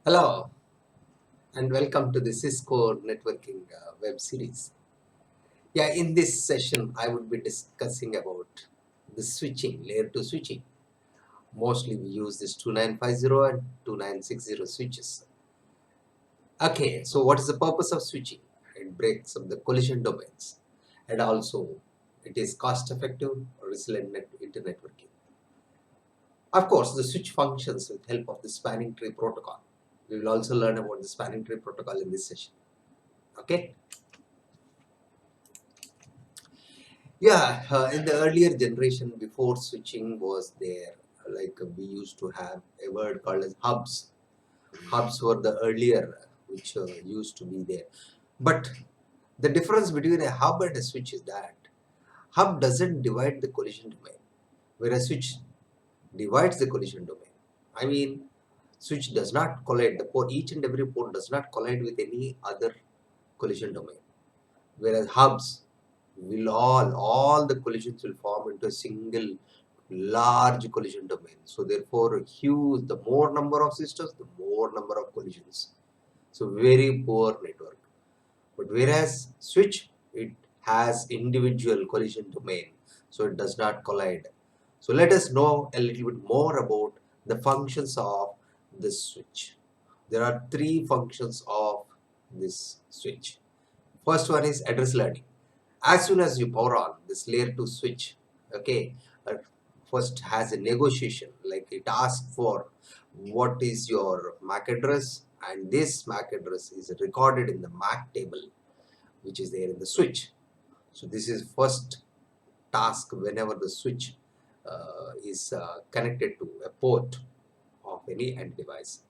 Hello and welcome to the Cisco networking web series. Yeah, in this session, I would be discussing about the switching, layer 2 switching. Mostly we use this 2950 and 2960 switches. Okay, so what is the purpose of switching? It breaks up the collision domains and also it is cost effective, resilient into networking. Of course, the switch functions with help of the spanning tree protocol. We will also learn about the spanning tree protocol in this session. Okay. Yeah, in the earlier generation, before switching was there, like we used to have a word called as hubs. Hubs were the earlier which used to be there. But the difference between a hub and a switch is that hub doesn't divide the collision domain, whereas switch divides the collision domain. I mean, switch does not collide, the port, each and every port does not collide with any other collision domain, whereas hubs will all the collisions will form into a single large collision domain. So therefore huge, the more number of systems, the more number of collisions. So very poor network. But whereas switch, it has individual collision domain, so it does not collide. So let us know a little bit more about the functions of this switch. There are three functions of this switch. First one is address learning. As soon as you power on this layer 2 switch, okay, uh, first has a negotiation, like it asks for what is your MAC address, and this MAC address is recorded in the MAC table which is there in the switch. So this is first task whenever the switch is connected to a port of any end device.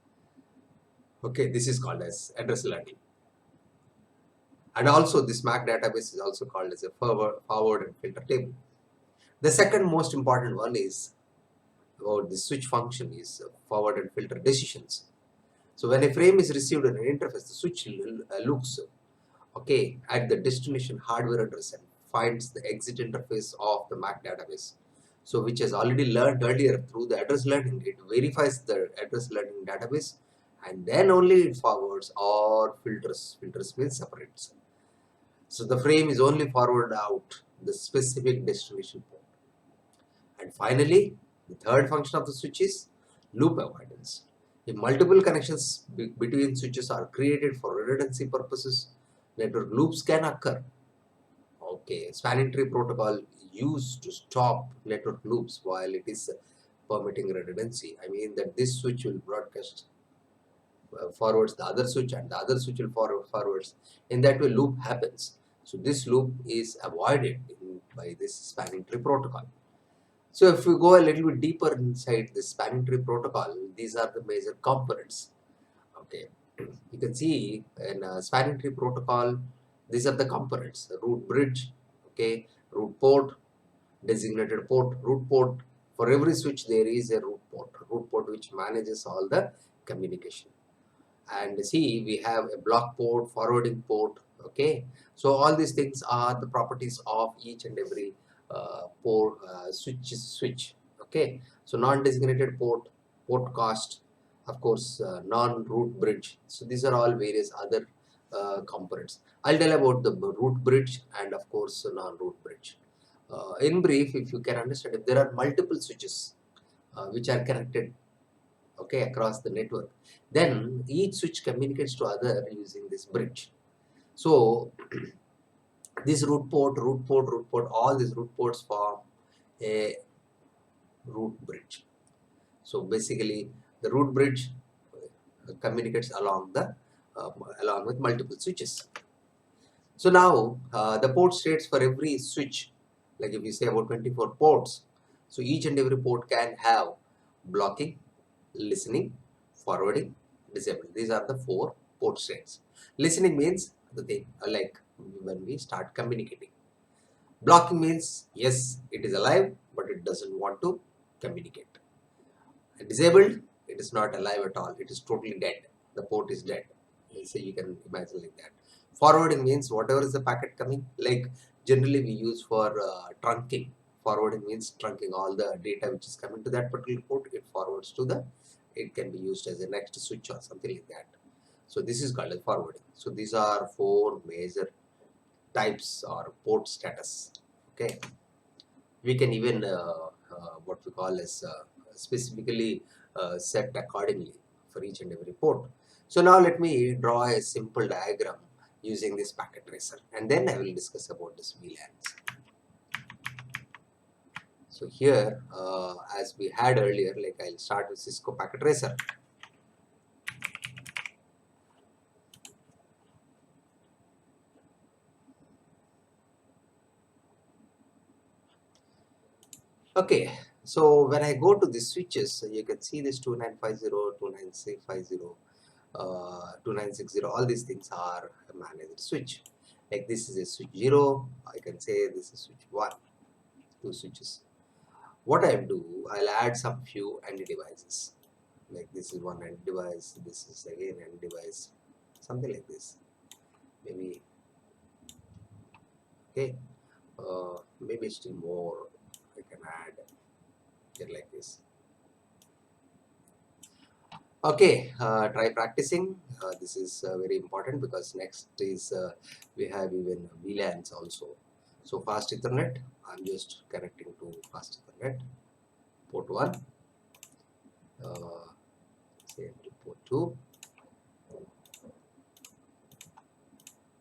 Okay, this is called as address learning. And also this MAC database is also called as a forward and filter table. The second most important one is about the switch function is forward and filter decisions. So when a frame is received in an interface, the switch looks okay at the destination hardware address and finds the exit interface of the MAC database. So which has already learned earlier through the address learning, it verifies the address learning database and then only it forwards or filters. Filters means separates. So the frame is only forwarded out the specific destination port. And finally, the third function of the switch is loop avoidance. If multiple connections between switches are created for redundancy purposes, network loops can occur. Okay, spanning tree protocol used to stop network loops while it is permitting redundancy. I mean that this switch will broadcast forwards the other switch and the other switch will forwards. In that way, loop happens. So this loop is avoided by this spanning tree protocol. So if we go a little bit deeper inside the spanning tree protocol, these are the major components. Okay, you can see in spanning tree protocol, these are the components: the root bridge, okay, root port, designated port, root port. For every switch, there is a root port which manages all the communication. And see, we have a block port, forwarding port. Okay, so all these things are the properties of each and every port switch. Okay, so non-designated port, port cost, of course, non-root bridge. So these are all various other components. I'll tell about the root bridge and of course non-root bridge. In brief, if you can understand, if there are multiple switches which are connected, okay, across the network, then each switch communicates to other using this bridge. So this root port, all these root ports form a root bridge. So basically, the root bridge communicates along with multiple switches. So now the port states for every switch, like if we say about 24 ports, so each and every port can have blocking, listening, forwarding, disable. These are the four port states. Listening means the thing like when we start communicating. Blocking means yes, it is alive, but it doesn't want to communicate. Disabled, it is not alive at all. It is totally dead. The port is dead. So you can imagine like that. Forwarding means whatever is the packet coming, like generally we use for trunking. Forwarding means trunking all the data which is coming to that particular port, it forwards to the it can be used as a next switch or something like that. So this is called as forwarding. So these are 4 major types or port status. Okay, we can even what we call as specifically set accordingly for each and every port. So now let me draw a simple diagram using this packet tracer, and then I will discuss about this VLANs. So here, as we had earlier, like I'll start with Cisco packet tracer. Okay, so when I go to the switches, you can see this 2950, 29650, 2960, all these things are a managed switch. Like this is a switch 0, I can say this is switch 1, 2 switches. What I'll do, I'll add some few end devices. Like this is one end device, this is again end device, something like this. Maybe, okay, maybe still more I can add here like this. Okay, try practicing. This is very important because next is we have even VLANs also. So fast Ethernet, I'm just connecting to fast Ethernet, port 1, say to port 2,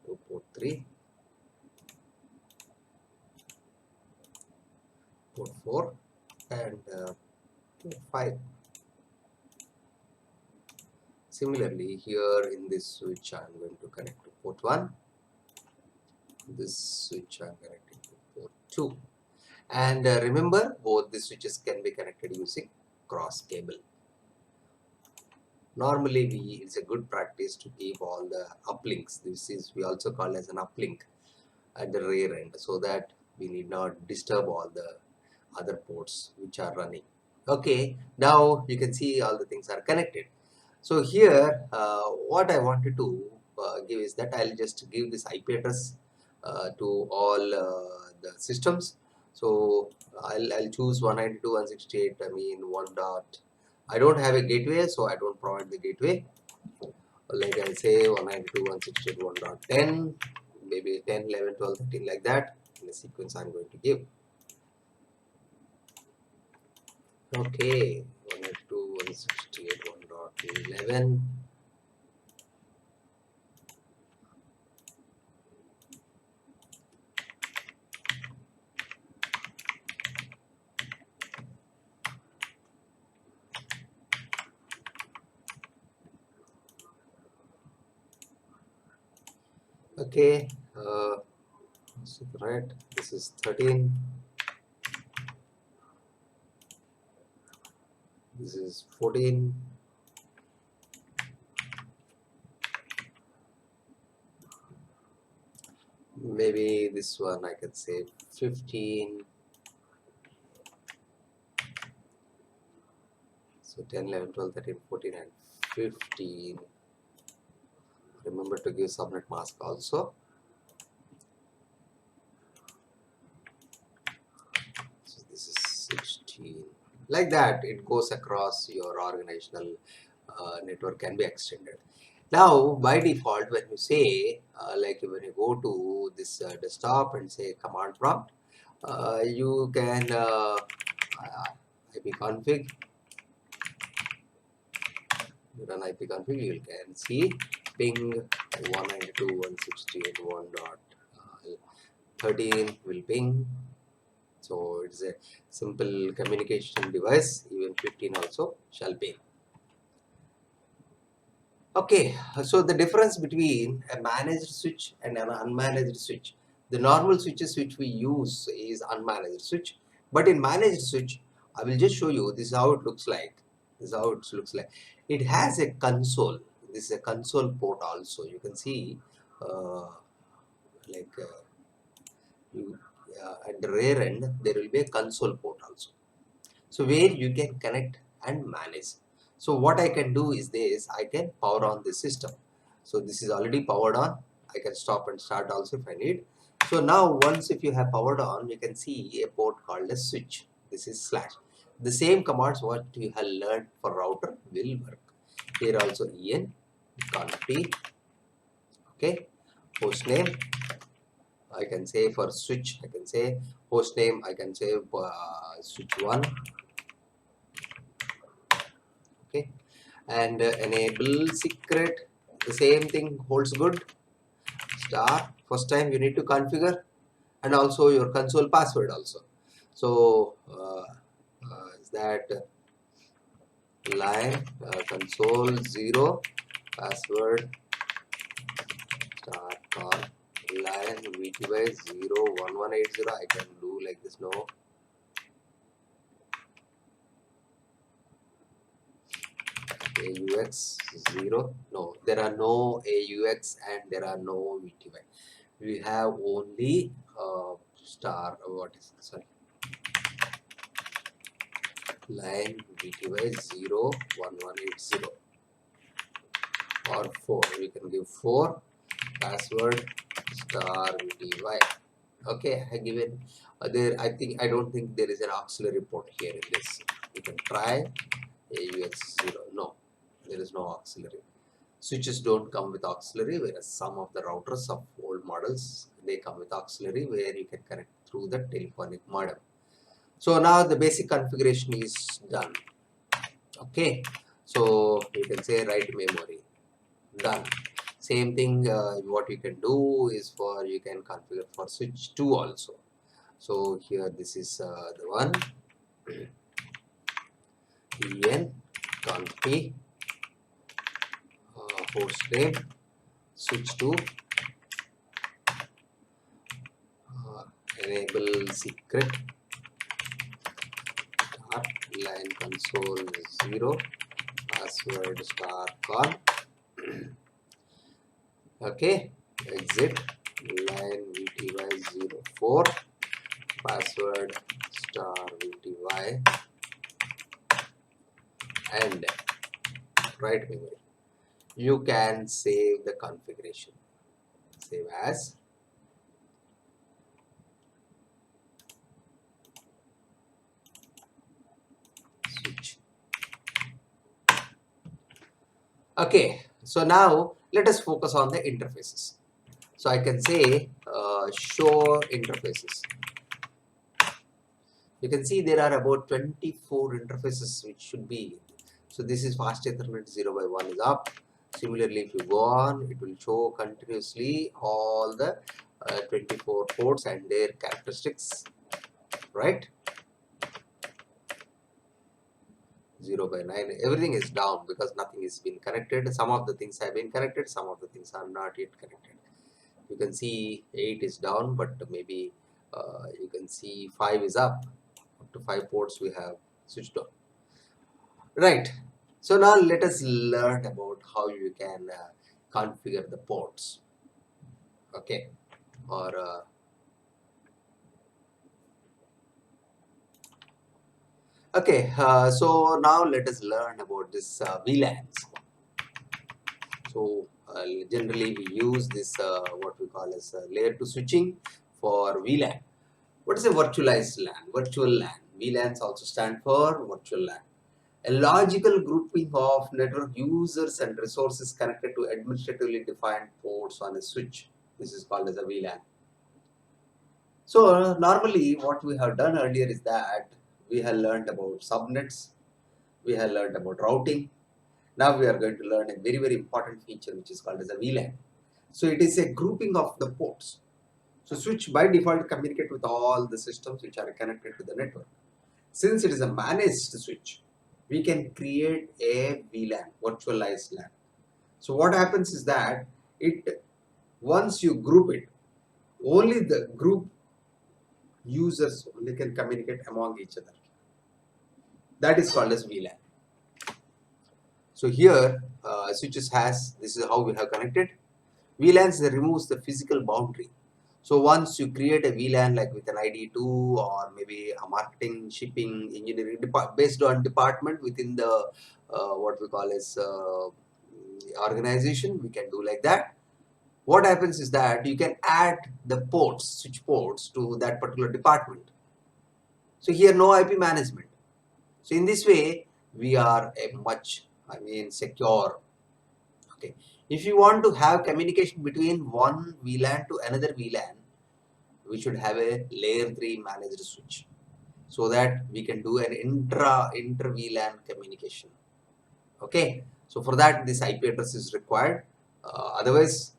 to port 3, port 4, and port 5. Similarly, here in this switch, I'm going to connect to port 1. This switch I'm connecting to port 2. And remember, both the switches can be connected using cross cable. Normally, it's a good practice to keep all the uplinks. This is we also call as an uplink at the rear end, so that we need not disturb all the other ports which are running. Okay, now you can see all the things are connected. So here, what I wanted to give is that I'll just give this IP address to all the systems. So I'll choose 192.168. I mean 1 dot. I don't have a gateway, so I don't provide the gateway. Like I'll say 192.168.1.10, maybe 10, 11, 12, 13 like that. In the sequence I'm going to give. Okay, 192.168.1.11. Okay, right, this is 13, this is 14, maybe this one I can say 15, so 10, 11, 12, 13, 14 and 15. Remember to give subnet mask also. So this is 16. Like that, it goes across your organizational network, can be extended. Now, by default, when you say, like when you go to this desktop and say command prompt, you can ipconfig, you run ipconfig, you can see ping 192.168.1.13 will ping. So it's a simple communication device, even 15 also shall ping. Okay, so the difference between a managed switch and an unmanaged switch. The normal switches which we use is unmanaged switch, but in managed switch, I will just show you this is how it looks like. This is how it looks like. It has a console. This is a console port also. You can see like you, at the rear end there will be a console port also. So where you can connect and manage. So what I can do is this, I can power on the system. So this is already powered on. I can stop and start also if I need. So now once if you have powered on, you can see a port called a switch. This is slash. The same commands what you have learned for router will work. Here also en conf, okay, host name. I can say for switch, I can say host name, I can say switch 1, okay, and enable secret, the same thing holds good. Star, first time you need to configure, and also your console password also. So is that line console 0 password star or line VTY 01180. I can do like this. No, AUX 0. No, there are no AUX and there are no VTY. We have only star. What is sorry? Line VTY 01180 or 4. We can give 4 password star VTY. Okay, I given there. I don't think there is an auxiliary port here in this. You can try AUX 0. No, there is no auxiliary. Switches don't come with auxiliary, whereas some of the routers of old models they come with auxiliary where you can connect through the telephonic modem. So now the basic configuration is done. Okay, so you can say write memory, done. Same thing what you can do is for you can configure for switch 2 also. So here this is the one en conf host name switch 2 enable secret star line console 0 password star con. Okay, exit line VTY 04 password star VTY and write memory. You can save the configuration. Save as. Switch. Okay, so now let us focus on the interfaces. So I can say show interfaces. You can see there are about 24 interfaces which should be. So this is fast Ethernet 0 by 1 is up. Similarly, if you go on, it will show continuously all the 24 ports and their characteristics, right? 0 by 9, everything is down because nothing is been connected. Some of the things have been connected, some of the things are not yet connected. You can see 8 is down, but maybe you can see 5 is up. Up to 5 ports we have switched on. Right. So now let us learn about how you can configure the ports. Okay. Or okay. So now let us learn about this VLANs. So generally we use this what we call as layer 2 switching for VLAN. What is a virtualized LAN? Virtual LAN. VLANs also stand for virtual LAN. A logical grouping of network users and resources connected to administratively defined ports on a switch. This is called as a VLAN. So normally what we have done earlier is that we have learned about subnets, we have learned about routing. Now we are going to learn a very, very important feature which is called as a VLAN. So it is a grouping of the ports. So switch by default communicate with all the systems which are connected to the network. Since it is a managed switch, we can create a VLAN, virtualized LAN. So what happens is that once you group it, only the group users only can communicate among each other. That is called as VLAN. So here switches has, this is how we have connected. VLANs removes the physical boundary. So once you create a VLAN like with an ID2 or maybe a marketing, shipping, engineering based on department within the what we call as organization, we can do like that. What happens is that you can add the ports, switch ports to that particular department. So here no IP management. So in this way, we are a much, secure. Okay. If you want to have communication between one VLAN to another VLAN, we should have a layer 3 managed switch so that we can do an inter VLAN communication. Okay. So for that, this IP address is required. Otherwise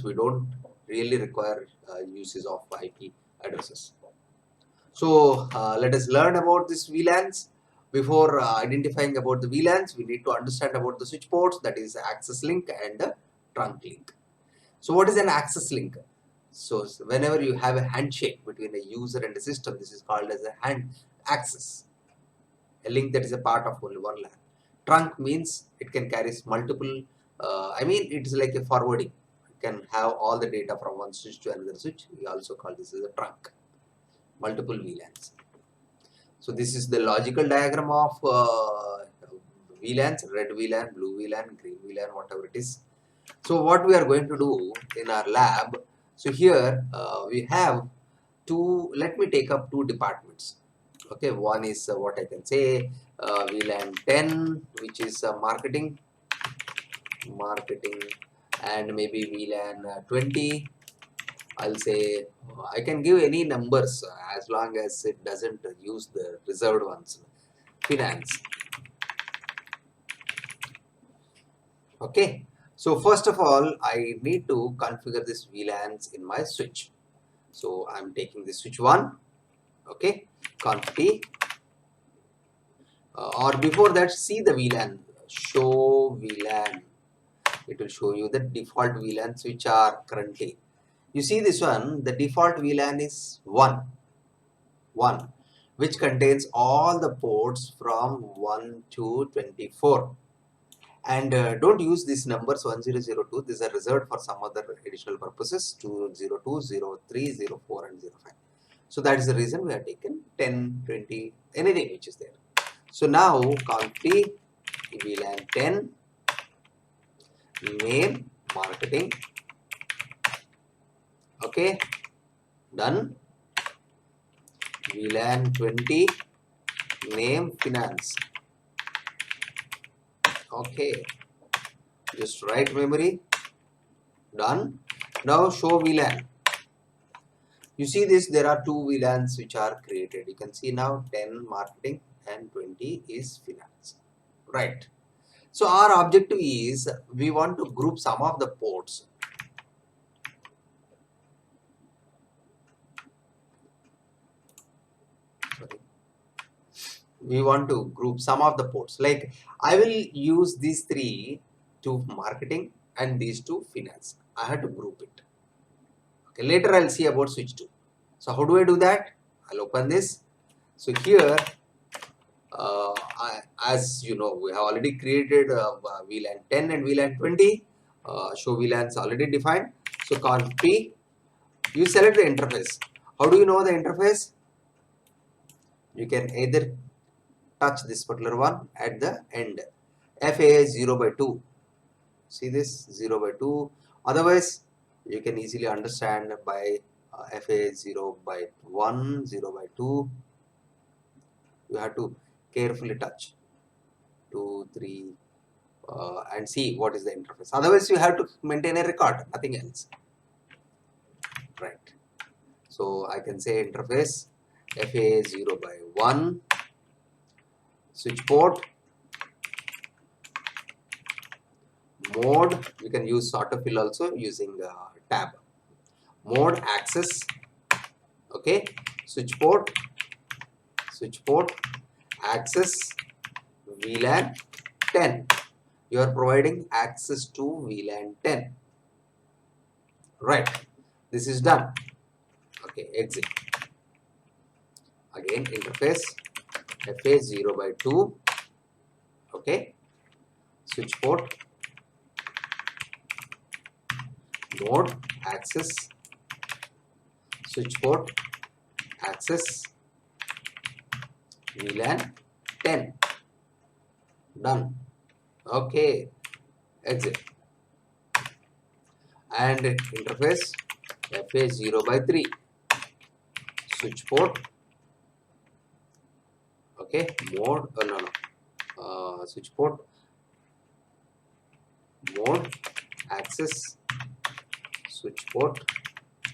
we don't really require uses of IP addresses. So let us learn about this VLANs. Before identifying about the VLANs, we need to understand about the switch ports, that is access link and the trunk link. So what is an access link? So whenever you have a handshake between a user and a system, this is called as a hand access, a link that is a part of only one LAN. Trunk means it can carry multiple, it's like a forwarding. It can have all the data from one switch to another switch. We also call this as a trunk, multiple VLANs. So this is the logical diagram of VLANs, red VLAN, blue VLAN, green VLAN, whatever it is. So what we are going to do in our lab, so here we have let me take up two departments. Okay, one is what I can say VLAN 10, which is marketing, and maybe VLAN 20. I'll say I can give any numbers as long as it doesn't use the reserved ones. Finance. Okay. So first of all, I need to configure this VLANs in my switch. So I'm taking the switch 1. Okay. Conf T. Or before that, see the VLAN. Show VLAN. It will show you the default VLANs which are currently. You see this one, the default VLAN is 1, which contains all the ports from 1 to 24. And don't use these numbers 1002. These are reserved for some other additional purposes, 202, 03, 04, and 05. So that is the reason we have taken 10, 20, anything which is there. So now conf T VLAN 10 name marketing. Okay, done. VLAN 20 name finance. Okay, just write memory. Done. Now show VLAN. You see this, there are two VLANs which are created. You can see now 10 marketing and 20 is finance. Right. So our objective is we want to group some of the ports. Sorry. We want to group some of the ports. Like I will use these three to marketing and these two finance. I have to group it. Okay, later I'll see about switch 2. So how do I do that? I'll open this. So here, as you know, we have already created VLAN 10 and VLAN 20. Show VLANs already defined. So conf P, you select the interface. How do you know the interface? You can either touch this particular one at the end. FA 0 by 2. See this 0 by 2. Otherwise, you can easily understand by FA 0 by 1, 0 by 2. You have to carefully touch 2, 3 and see what is the interface. Otherwise, you have to maintain a record, nothing else. Right. So I can say interface FA 0 by 1, switch port, mode, you can use autofill also using tab. Mode access, okay, switch port, access VLAN 10. You are providing access to VLAN 10. Right. This is done. Okay, exit. Again, interface FA 0 by 2. Okay. Switch port, mode, access, switch port, access, VLAN 10. Done. Okay. Exit. And interface FA 0 by 3. Switch port. Okay, mode, switch port, mode, access, switch port,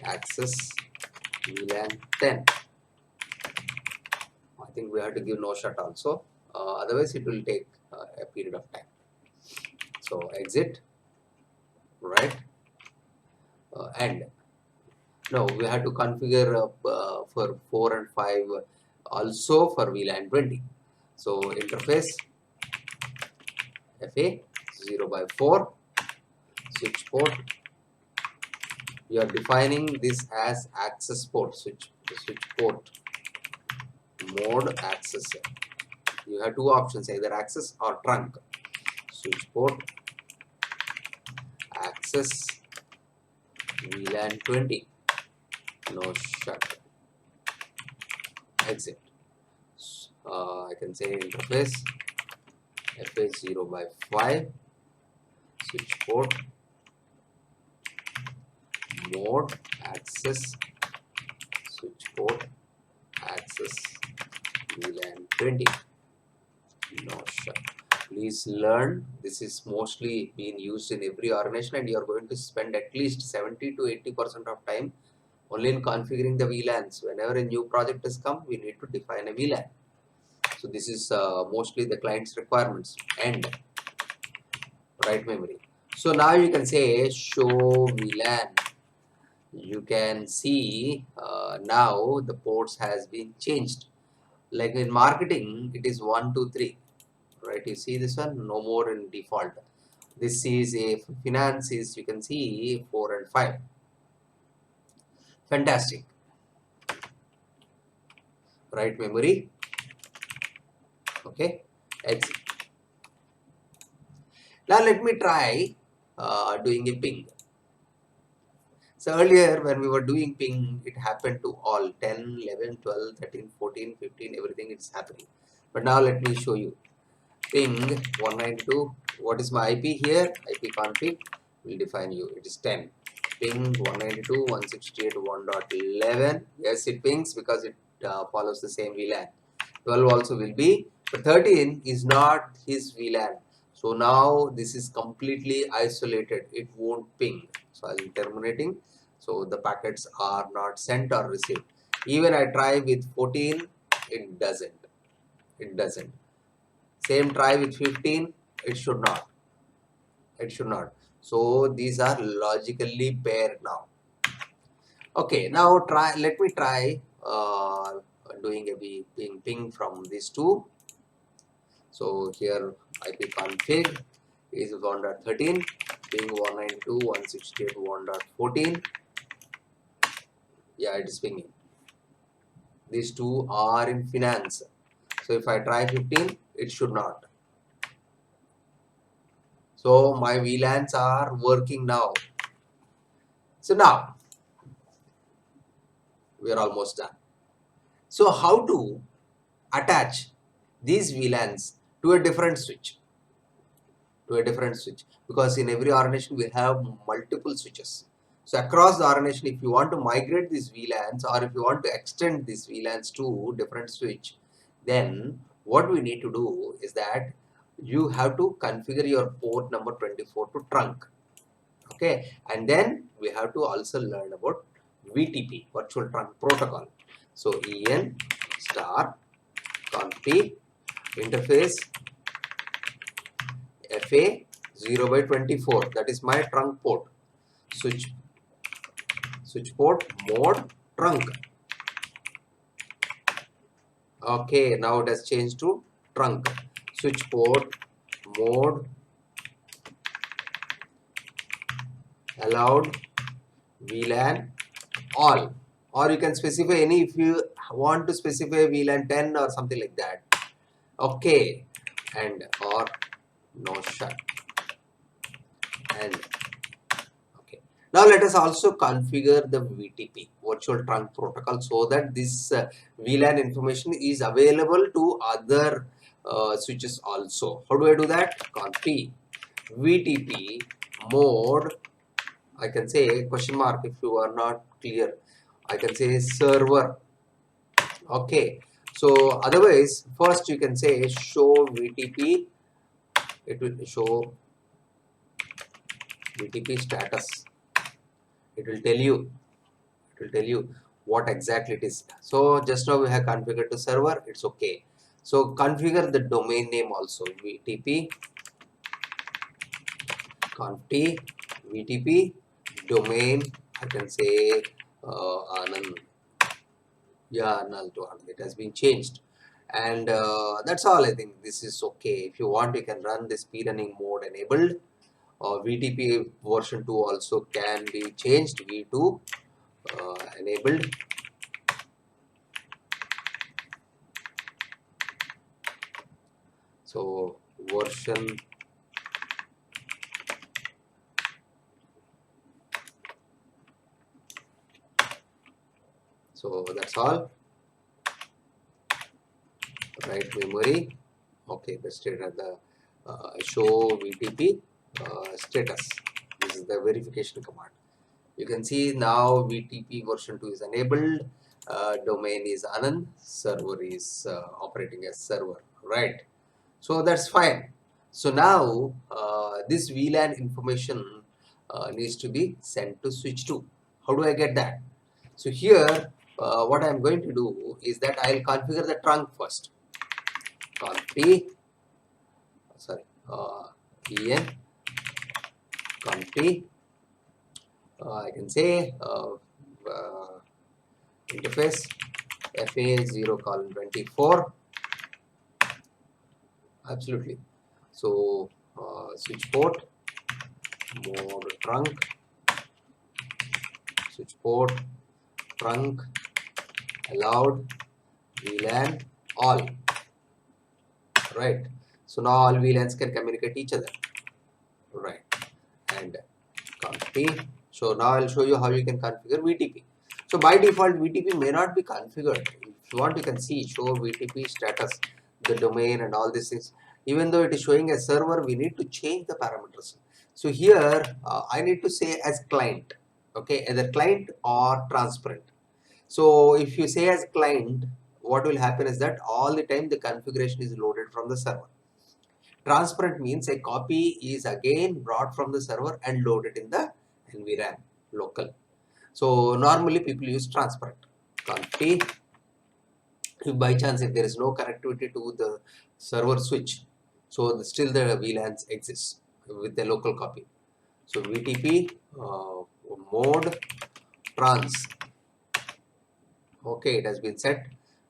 access, VLAN 10. I think we have to give no shut also, otherwise it will take a period of time. So exit, right, and no, we have to configure for 4 and 5 also for VLAN 20. So interface FA 0/4 switch port. You are defining this as access port, switch port, mode access. You have two options, either access or trunk. Switch port, access, VLAN 20, no shut, exit. I can say interface FA 0/5 switch port, mode access, switch port, access, VLAN 20, no shut. Please learn, this is mostly being used in every organization, and you are going to spend at least 70 to 80% of time only in configuring the VLANs. Whenever a new project has come, we need to define a VLAN. So this is mostly the client's requirements and write memory. So now you can say show VLAN. You can see now the ports has been changed. Like in marketing, it is 1, 2, 3. Right? You see this one, no more in default. This is a finance is, you can see 4 and 5. Fantastic. Write memory. Okay. Exit. Now let me try doing a ping. So earlier when we were doing ping, it happened to all 10, 11, 12, 13, 14, 15, everything is happening. But now let me show you. Ping 192. What is my IP here? IP config will define you. It is 10. Ping 192.168.1.11. Yes, it pings because it follows the same VLAN. 12 also will be, but 13 is not his VLAN. So now this is completely isolated. It won't ping. So I'll be terminating. So the packets are not sent or received. Even I try with 14, it doesn't. It doesn't. Same try with 15, it should not. It should not. So these are logically paired now. Okay, now let me try doing a ping from these two. So here IP config is 1.13, ping 192.168.1.14. Yeah, it is pinging. These two are in finance. So if I try 15, it should not. So my VLANs are working now. So now we are almost done. So how to attach these VLANs to a different switch? Because in every organization we have multiple switches. So across the organization, if you want to migrate these VLANs or if you want to extend these VLANs to different switch, then what we need to do is that you have to configure your port number 24 to trunk. Okay, and then we have to also learn about VTP, virtual trunk protocol. So en star conf interface FA 0/24, that is my trunk port. Switch port mode trunk. Okay, now it has changed to trunk. Switch port mode allowed VLAN all, or you can specify any if you want to specify VLAN 10 or something like that. Okay, and or no shut. And okay, now let us also configure the VTP, virtual trunk protocol, so that this VLAN information is available to other switches also. How do I do that? Conf VTP mode, I can say question mark if you are not clear. I can say server. Okay, So otherwise, first you can say show VTP. It will show VTP status. It will tell you. It will tell you what exactly it is. So just now we have configured the server. It's okay. So configure the domain name also. VTP conft VTP domain. I can say Anand. Yeah, null to Anand. It has been changed. And that's all. I think this is okay. If you want, you can run this speed running mode enabled. VTP version 2 also can be changed. V2 enabled. So version. So that's all. Write memory. Okay, the state at the show VTP status. This is the verification command. You can see now VTP version 2 is enabled. Domain is Anand. Server is operating as server. Right. So that's fine. So now this VLAN information needs to be sent to switch 2. How do I get that? So here what I am going to do is that I will configure the trunk first. Conf sorry en conf I can say interface fa0 colon 24. Absolutely. So switch port mode trunk, switch port trunk allowed VLAN all. Right. So now all VLANs can communicate each other. Right. And conf. So now I'll show you how you can configure VTP. So by default, VTP may not be configured. If you want, you can see show VTP status, the domain and all these things. Even though it is showing as server, we need to change the parameters. So here I need to say as client. Okay, either client or transparent. So if you say as client, what will happen is that all the time the configuration is loaded from the server. Transparent means a copy is again brought from the server and loaded in the NVRAM local. So normally people use transparent. Conf, if by chance if there is no connectivity to the server switch, so still the VLANs exists with the local copy. So VTP mode trans. Okay, it has been set.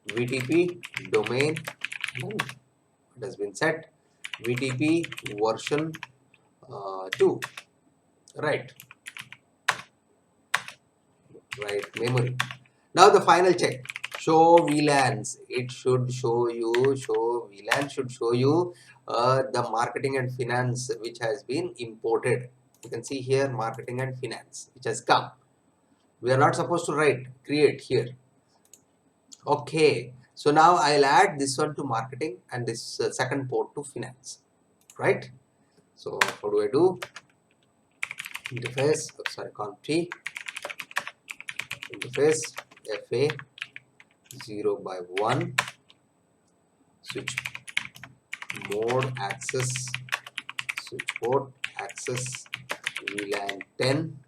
VTP domain, it has been set. VTP version 2. Right. Right, memory. Now the final check. Show VLANs. It should show you, VLAN should show you the marketing and finance which has been imported. You can see here marketing and finance which has come. We are not supposed to write, create here. Okay. So now I'll add this one to marketing and this second port to finance. Right. So how do I do? Interface, conf interface fa 0 by 1 switch mode access switch port access VLAN 10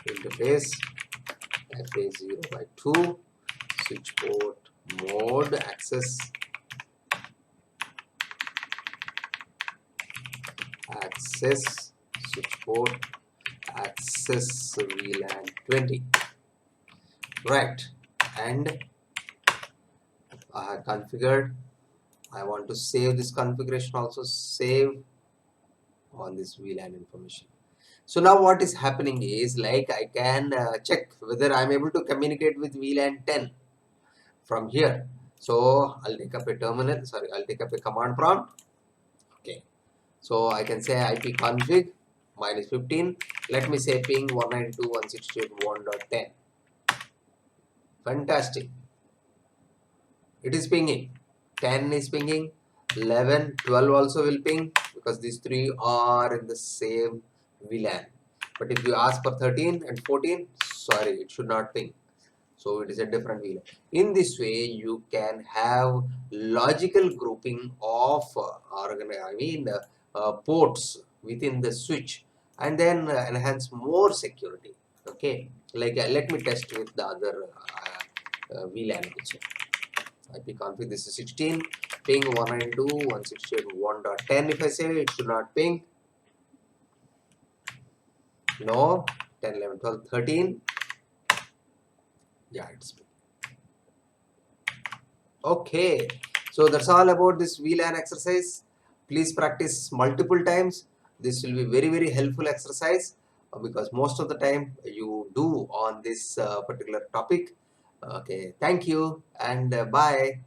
interface fa 0 by 2 switch port mode access switch port access VLAN 20. Right. And I have configured. I want to save this configuration also. Save on this VLAN information. So now what is happening is like I can check whether I am able to communicate with VLAN 10 from here. So I'll take up a terminal. Sorry, I'll take up a command prompt. Okay. So I can say ipconfig -15. Let me say ping 192.168.1.10. Fantastic. It is pinging. 10 is pinging. 11, 12 also will ping because these three are in the same VLAN. But if you ask for 13 and 14, sorry, it should not ping. So it is a different VLAN. In this way, you can have logical grouping of ports within the switch, and then enhance more security. Okay, like let me test with the other VLAN. Which IP config, this is 16, ping 192.168.1.10. If I say it should not ping, no, 10, 11, 12, 13. Yeah, it's okay. So that's all about this VLAN exercise. Please practice multiple times. This will be very, very helpful exercise because most of the time you do on this particular topic. Okay, thank you and bye.